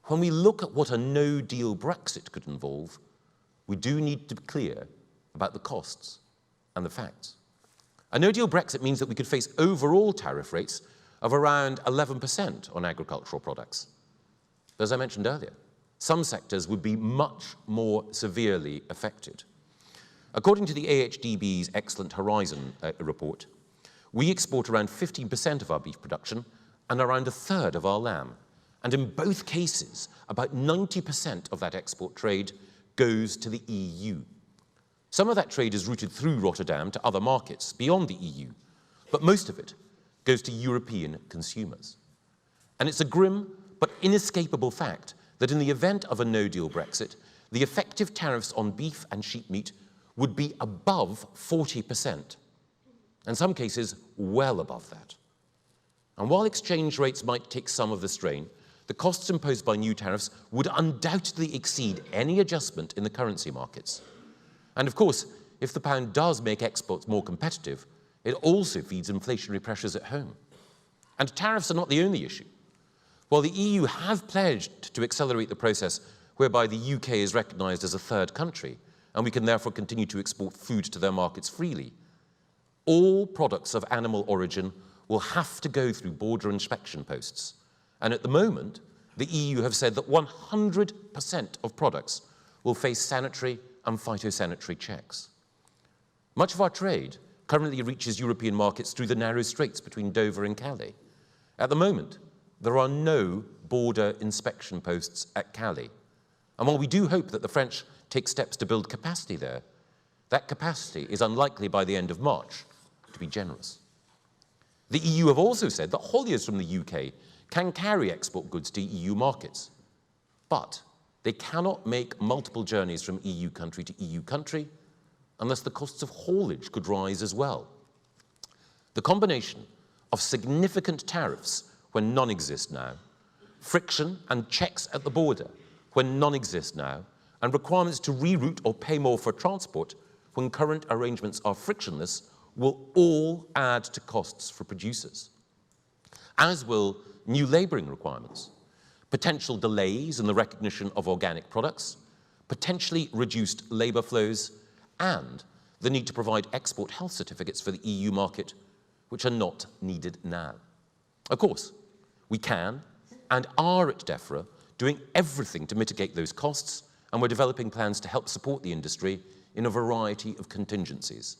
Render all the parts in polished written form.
when we look at what a no-deal Brexit could involve, we do need to be clear about the costs and the facts. A no-deal Brexit means that we could face overall tariff rates of around 11% on agricultural products. But as I mentioned earlier, some sectors would be much more severely affected. According to the AHDB's Excellent Horizon report, we export around 15% of our beef production and around a third of our lamb. And in both cases, about 90% of that export trade goes to the EU. Some of that trade is routed through Rotterdam to other markets beyond the EU, but most of it goes to European consumers. And it's a grim but inescapable fact that in the event of a no-deal Brexit, the effective tariffs on beef and sheep meat would be above 40%, in some cases well above that. And while exchange rates might take some of the strain, the costs imposed by new tariffs would undoubtedly exceed any adjustment in the currency markets. And of course, if the pound does make exports more competitive, it also feeds inflationary pressures at home. And tariffs are not the only issue. While the EU have pledged to accelerate the process whereby the UK is recognised as a third country, and we can therefore continue to export food to their markets freely, all products of animal origin will have to go through border inspection posts. And at the moment, the EU have said that 100% of products will face sanitary and phytosanitary checks. Much of our trade currently reaches European markets through the narrow straits between Dover and Calais. At the moment, there are no border inspection posts at Calais. And while we do hope that the French take steps to build capacity there, that capacity is unlikely by the end of March, to be generous. The EU have also said that hauliers from the UK can carry export goods to EU markets, but they cannot make multiple journeys from EU country to EU country unless the costs of haulage could rise as well. The combination of significant tariffs when none exist now, friction and checks at the border when none exist now, and requirements to reroute or pay more for transport when current arrangements are frictionless will all add to costs for producers, as will new labouring requirements, potential delays in the recognition of organic products, potentially reduced labour flows, and the need to provide export health certificates for the EU market, which are not needed now. Of course, we can and are at DEFRA doing everything to mitigate those costs, and we're developing plans to help support the industry in a variety of contingencies.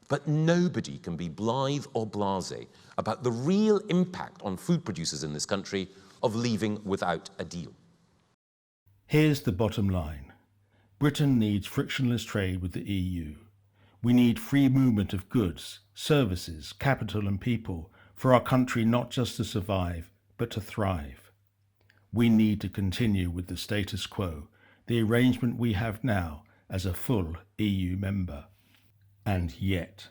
But nobody can be blithe or blasé about the real impact on food producers in this country of leaving without a deal. Here's the bottom line. Britain needs frictionless trade with the EU. We need free movement of goods, services, capital and people for our country not just to survive, but to thrive. We need to continue with the status quo, the arrangement we have now as a full EU member. And yet,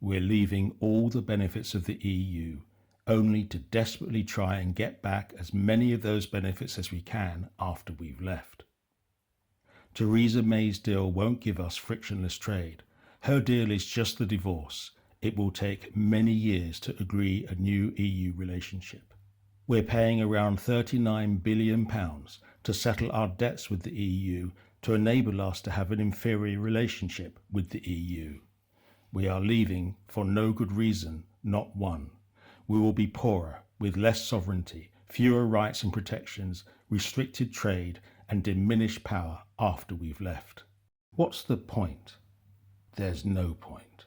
we're leaving all the benefits of the EU only to desperately try and get back as many of those benefits as we can after we've left. Theresa May's deal won't give us frictionless trade. Her deal is just the divorce. It will take many years to agree a new EU relationship. We're paying around £39 billion to settle our debts with the EU to enable us to have an inferior relationship with the EU. We are leaving for no good reason, not one. We will be poorer, with less sovereignty, fewer rights and protections, restricted trade, and diminished power after we've left. What's the point? There's no point.